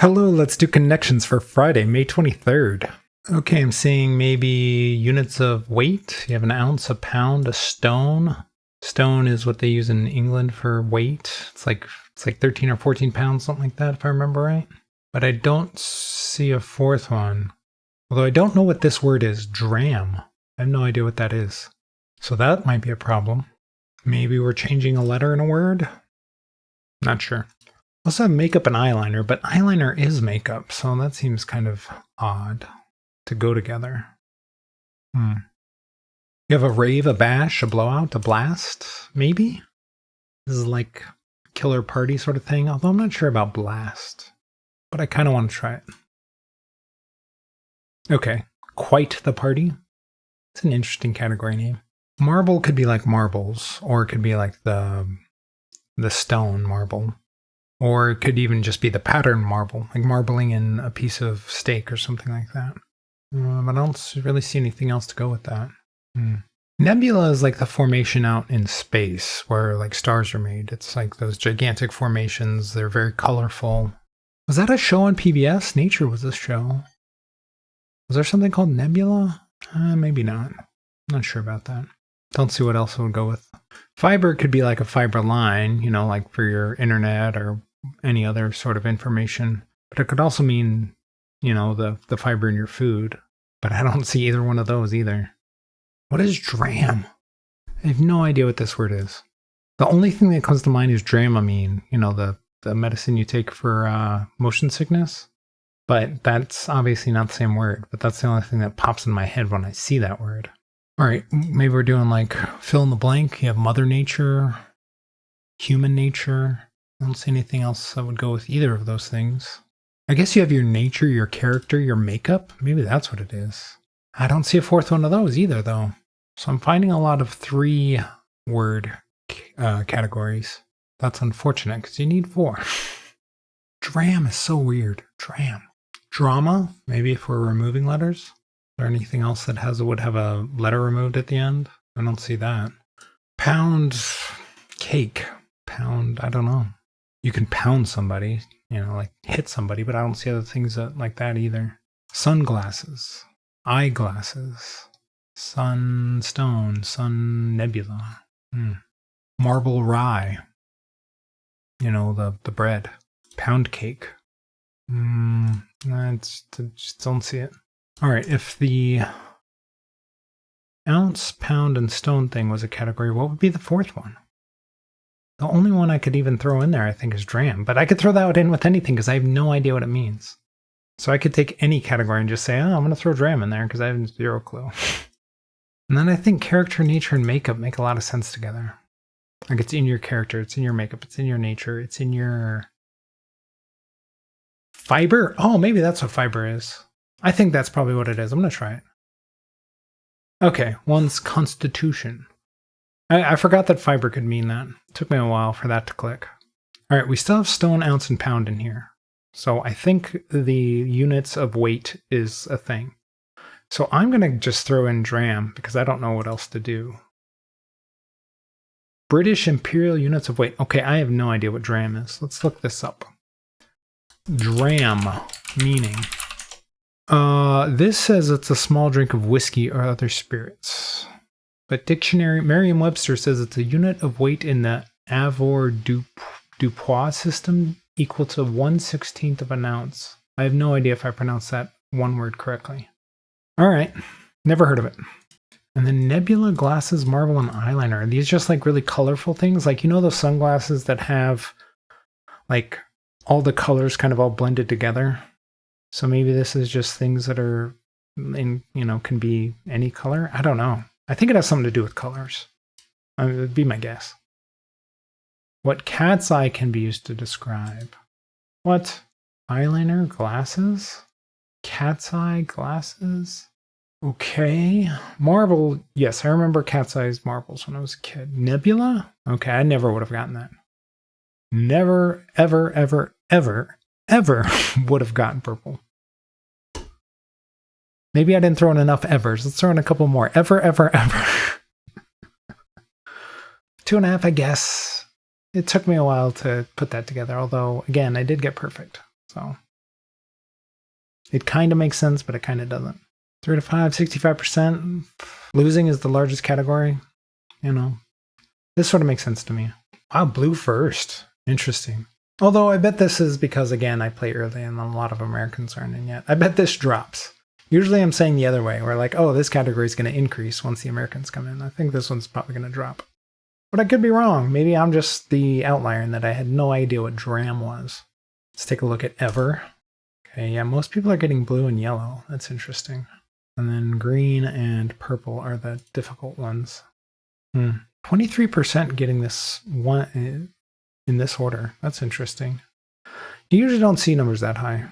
Hello, let's do connections for Friday, May 23rd. Okay, I'm seeing maybe units of weight. You have an ounce, a pound, a stone. Stone is what they use in England for weight. It's like 13 or 14 pounds, something like that, if I remember right. But I don't see a fourth one. Although I don't know what this word is, dram. I have no idea what that is. So that might be a problem. Maybe we're changing a letter in a word? Not sure. Also have makeup and eyeliner, but eyeliner is makeup, so that seems kind of odd to go together. You have a rave, a bash, a blowout, a blast, maybe? This is like killer party sort of thing, although I'm not sure about blast, but I kind of want to try it. Okay, quite the party. It's an interesting category name. Marble could be like marbles, or it could be like the stone marble. Or it could even just be the pattern marble, like marbling in a piece of steak or something like that. But I don't really see anything else to go with that. Nebula is like the formation out in space where like stars are made. It's like those gigantic formations. They're very colorful. Was that a show on PBS? Nature was a show. Was there something called Nebula? Maybe not. I'm not sure about that. Don't see what else it would go with. Fiber could be like a fiber line, like for your internet or any other sort of information. But it could also mean, the fiber in your food. But I don't see either one of those either. What is dram? I have no idea what this word is. The only thing that comes to mind is Dramamine, the medicine you take for motion sickness. But that's obviously not the same word. But that's the only thing that pops in my head when I see that word. All right, maybe we're doing like fill in the blank. You have Mother Nature, human nature. I don't see anything else that would go with either of those things. I guess you have your nature, your character, your makeup. Maybe that's what it is. I don't see a fourth one of those either, though. So I'm finding a lot of 3-word categories. That's unfortunate because you need 4. Dram is so weird. Dram. Drama, maybe if we're removing letters. Is there anything else that would have a letter removed at the end? I don't see that. Pound cake. Pound, I don't know. You can pound somebody, like hit somebody, but I don't see other things like that either. Sunglasses. Eyeglasses. Sunstone. Sun nebula. Marble rye. The bread. Pound cake. I just don't see it. All right, if the ounce, pound, and stone thing was a category, what would be the fourth one? The only one I could even throw in there, I think, is dram. But I could throw that in with anything because I have no idea what it means. So I could take any category and just say, I'm going to throw dram in there because I have 0 clue. And then I think character, nature, and makeup make a lot of sense together. Like it's in your character, it's in your makeup, it's in your nature, it's in your fiber. Oh, maybe that's what fiber is. I think that's probably what it is. I'm going to try it. Okay, one's constitution. I forgot that fiber could mean that. It took me a while for that to click. All right, we still have stone, ounce, and pound in here. So I think the units of weight is a thing. So I'm going to just throw in dram because I don't know what else to do. British imperial units of weight. Okay, I have no idea what dram is. Let's look this up. Dram meaning. This says it's a small drink of whiskey or other spirits. But dictionary, Merriam-Webster says it's a unit of weight in the Avoirdupois system equal to 1/16 of an ounce. I have no idea if I pronounced that one word correctly. All right, never heard of it. And then nebula, glasses, marble, and eyeliner. Are these just like really colorful things? Like, those sunglasses that have like all the colors kind of all blended together? So maybe this is just things that are can be any color. I don't know. I think it has something to do with colors. It would be my guess. What cat's eye can be used to describe? What? Eyeliner? Glasses? Cat's eye? Glasses? Okay. Marble. Yes, I remember cat's eyes marbles when I was a kid. Nebula? Okay, I never would have gotten that. Never, ever, ever, ever, ever would have gotten purple. Maybe I didn't throw in enough evers. Let's throw in a couple more. Ever, ever, ever. 2.5, I guess. It took me a while to put that together, although, again, I did get perfect. So It kind of makes sense, but it kind of doesn't. 3 to 5, 65%. Losing is the largest category. You know, this sort of makes sense to me. Wow, blue first. Interesting. Although I bet this is because, again, I play early and a lot of Americans aren't in yet. I bet this drops. Usually I'm saying the other way. We're like, oh, this category is going to increase once the Americans come in. I think this one's probably going to drop. But I could be wrong. Maybe I'm just the outlier in that I had no idea what DRAM was. Let's take a look at Ever. Okay, yeah, most people are getting blue and yellow. That's interesting. And then green and purple are the difficult ones. 23% getting this one in this order. That's interesting. You usually don't see numbers that high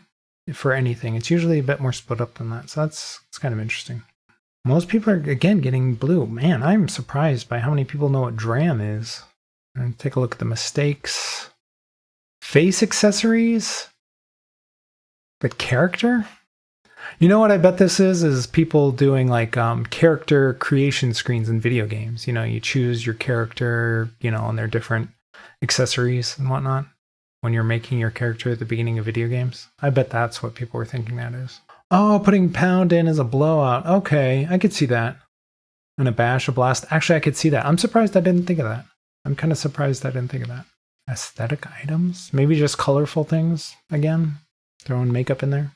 for anything. It's usually a bit more split up than that. So that's kind of interesting. Most people are, again, getting blue. Man, I'm surprised by how many people know what DRAM is. And take a look at the mistakes. Face accessories? But character? You know what I bet this is people doing like character creation screens in video games. You know, you choose your character, you know, and their different accessories and whatnot when you're making your character at the beginning of video games. I bet that's what people were thinking that is. Oh, putting pound in as a blowout. Okay, I could see that. And a bash, a blast. Actually, I could see that. I'm surprised I didn't think of that. I'm kind of surprised I didn't think of that. Aesthetic items? Maybe just colorful things again? Throwing makeup in there?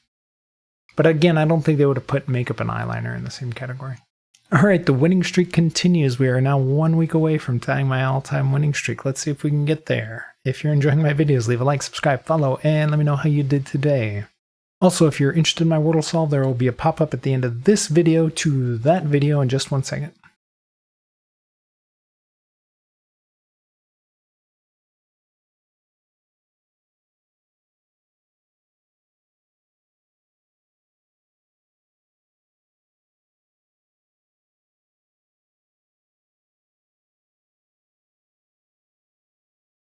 But again, I don't think they would have put makeup and eyeliner in the same category. All right, the winning streak continues. We are now 1 week away from tying my all-time winning streak. Let's see if we can get there. If you're enjoying my videos, leave a like, subscribe, follow, and let me know how you did today. Also, if you're interested in my Wordle Solve, there will be a pop-up at the end of this video to that video in just 1 second.